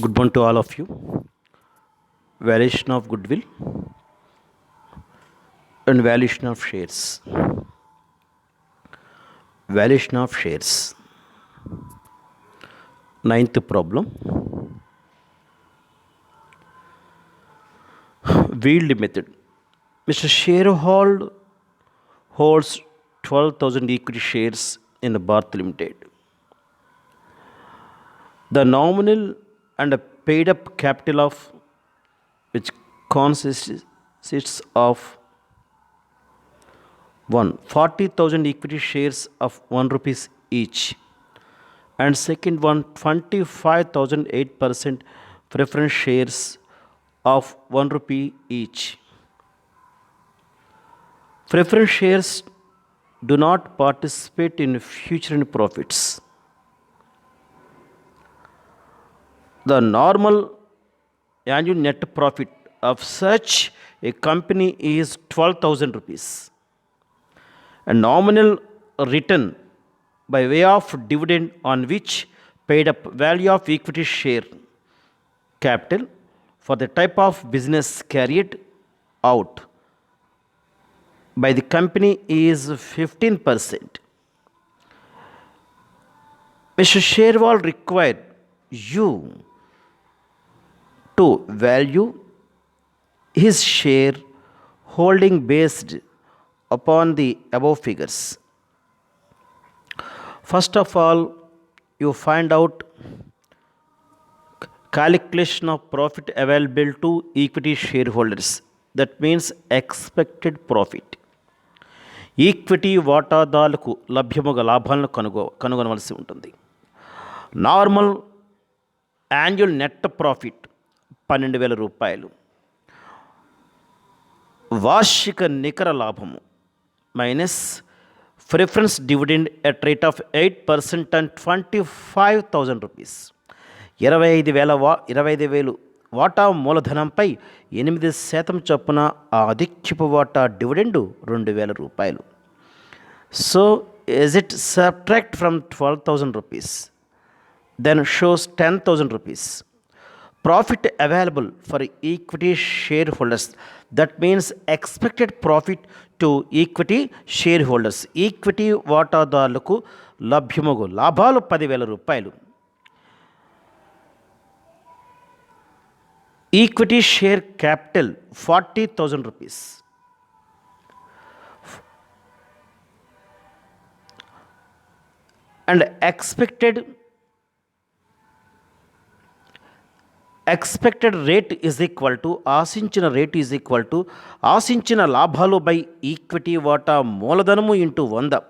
Good morning to all of you. Valuation of goodwill and valuation of shares. Valuation of shares. Ninth problem. Wield method. Mr. Sharehold holds 12,000 equity shares in Bharat Limited. The nominal and paid up capital of which consists of 40,000 equity shares of 1 rupees each, and second one 25,008% preference shares of 1 rupee each. Preference shares do not participate in future profits. The normal annual net profit of such a company is 12,000 rupees. A nominal return by way of dividend on which paid up value of equity share capital for the type of business carried out by the company is 15%. Mr. Sherwal required you to value his share holding based upon the above figures. First of all, you find out calculation of profit available to equity shareholders. That means expected profit. Equity వాటాదారులకు లభ్యముగా లాభాలను కనుగొనవలసి ఉంటుంది. Normal annual net profit 12,000 రూపాయలు. వార్షిక నికర లాభము minus preference dividend at rate of 8% and 25,000 rupees. 25,000 వాటా మూలధనంపై 8% చొప్పున ఆధిక్యపు వాటా డివిడెండు 2,000 రూపాయలు. So is it subtract from 12,000 rupees, then shows 10,000 rupees. Profit available for equity shareholders, that means expected profit to equity shareholders. Equity వాటాదారులకు లభ్యమగు లాభాలు 10,000 రూపాయలు. Equity share capital 40,000 rupees. And expected rate is equal to ఆశించిన rate is equal to ఆశించిన లాభాలు by equity వాటా మూలధనము into 100.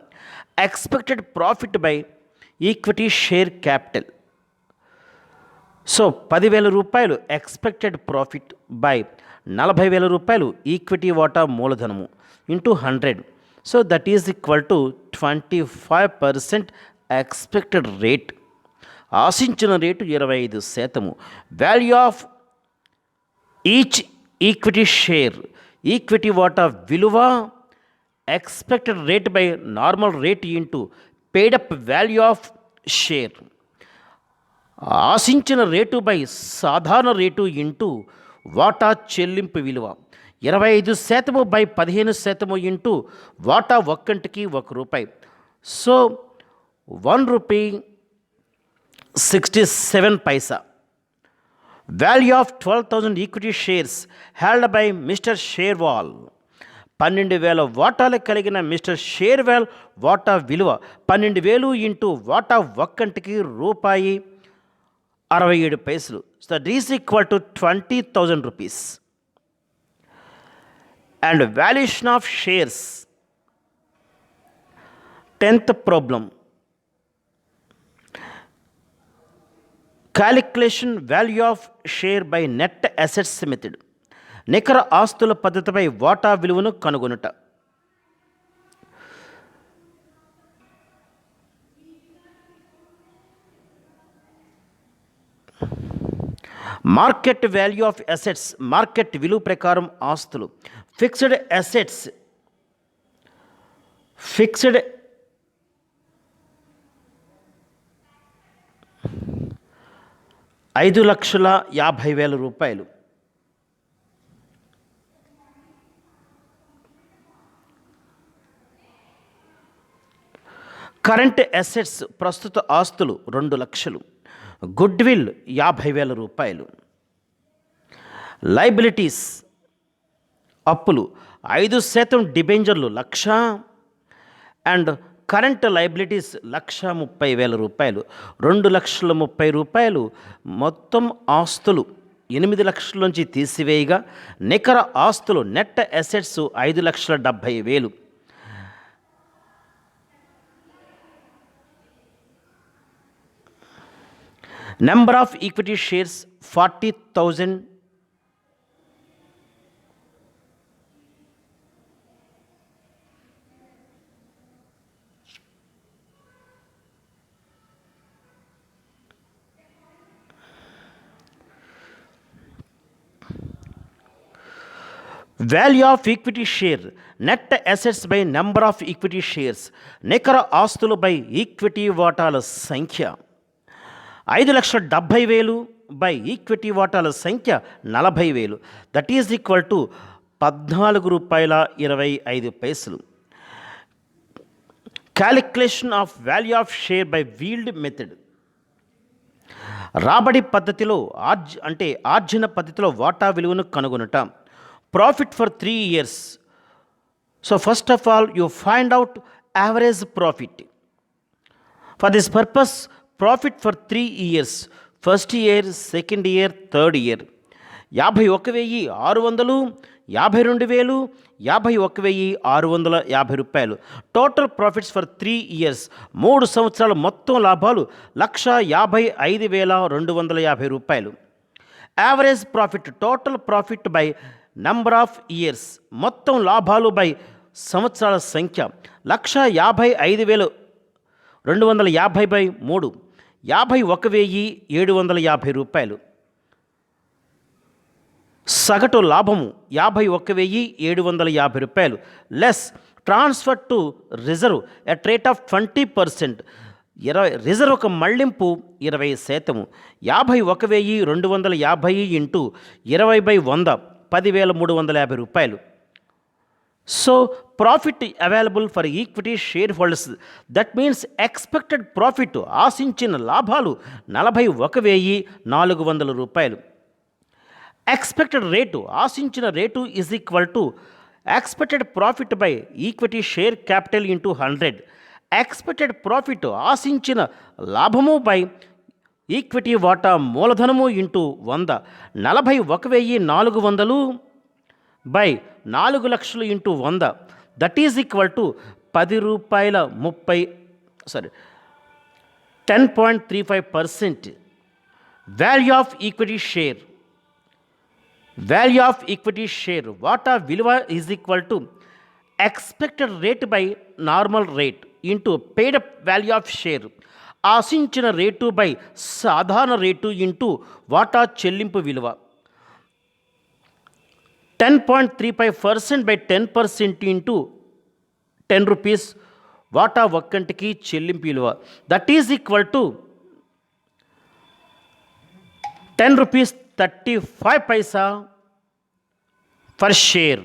Expected profit by equity share capital. So 10,000 రూపాయలు expected profit by 40,000 రూపాయలు ఈక్విటీ వాటా మూలధనము into 100. So that is equal to 25% expected rate. ఆశించిన రేటు 25%. Value of each equity share, equity వాటా విలువ expected rate by normal rate into paid up value of share. ఆశించిన రేటు బై సాధారణ రేటు ఇంటూ వాటా చెల్లింపు విలువ 25% బై 15% ఇంటూ వాటా ఒక్కంటికి 1 రూపాయి. So 1 rupee 67 Paisa. Value of 12,000 equity shares held by mister shear wall. 12,000 వాటాలు కలిగిన మిస్టర్ షేర్వాల్ వాటా విలువ 12,000 ఇంటూ వాటా ఒక్కంటికి రూపాయి 67 పైసలు. So that is equal to 20,000 rupees. And valuation of shares. 10th problem. Calculation value of share by net assets method. నికర ఆస్తుల పద్ధతిపై వాటా విలువను కనుగొనుట. Market value of assets, market విలువ ప్రకారం ఆస్తులు. ఫిక్స్డ్ అసెట్స్, ఫిక్స్డ్ 5,50,000 రూపాయలు. కరెంట్ అసెట్స్ ప్రస్తుత ఆస్తులు 2,00,000. గుడ్విల్ 50,000 రూపాయలు. లైబిలిటీస్ అప్పులు 5% డిబెంచర్లు 1,00,000 అండ్ కరెంట్ లైబిలిటీస్ 1,30,000 రూపాయలు. 2,30,000 రూపాయలు మొత్తం ఆస్తులు 8,00,000 నుంచి తీసివేయగా నికర ఆస్తులు net assets 5,70,000. Number of equity shares 40,000. Value of equity share net assets by number of equity shares. నికర ఆస్తులు బై ఈక్విటీ వాటాల సంఖ్య 5,70,000 బై ఈక్విటీ వాటాల సంఖ్య 40,000. That is equal to ₹14.25. Calculation of value of share by yield method. రాబడి పద్ధతిలో ఆర్జన పద్ధతిలో వాటా విలువను కనుగొనుట. Profit for 3 years. So first of all you find out average profit. For this purpose profit for 3 years, first year, second year, third year. 51,600, 52,000, 51,650 రూపాయలు. Total profits for 3 years, 3 సంవత్సరాల మొత్తం లాభాలు 1,55,250 రూపాయలు. Average profit total profit by number of years, మొత్తం లాభాలు by సంవత్సరాల సంఖ్య 1,55,250 by 3, 51,750 రూపాయలు. సగటు లాభము 51,750 రూపాయలు. Less transfer to reserve at rate of 20%. Reserve ఒక మళ్లింపు 20%. 51,250 ఇంటూ 20/100, 10,350 రూపాయలు. So profit available for equity share holders, that means expected profit ఆశించిన లాభాలు 41,400 రూపాయలు. ఎక్స్పెక్టెడ్ రేటు ఆశించిన rate is equal to expected profit by equity share capital into 100. Expected profit ఆశించిన లాభము by equity వాటా మూలధనము into 100. 41,400 by 4,00,000 into 100, that is equal to $10.35%. Value of equity share. Value of equity share వాటా విలువ is equal to expected rate by normal rate into paid up value of share. ఆశించిన రేటు by సాధారణ రేటు into వాటా చెల్లింపు విలువ. 10.35% by 10% into 10 rupees వాటా ఒక్కంటికి చెల్లింపు విలువ. That is equal to ₹10.35 per share.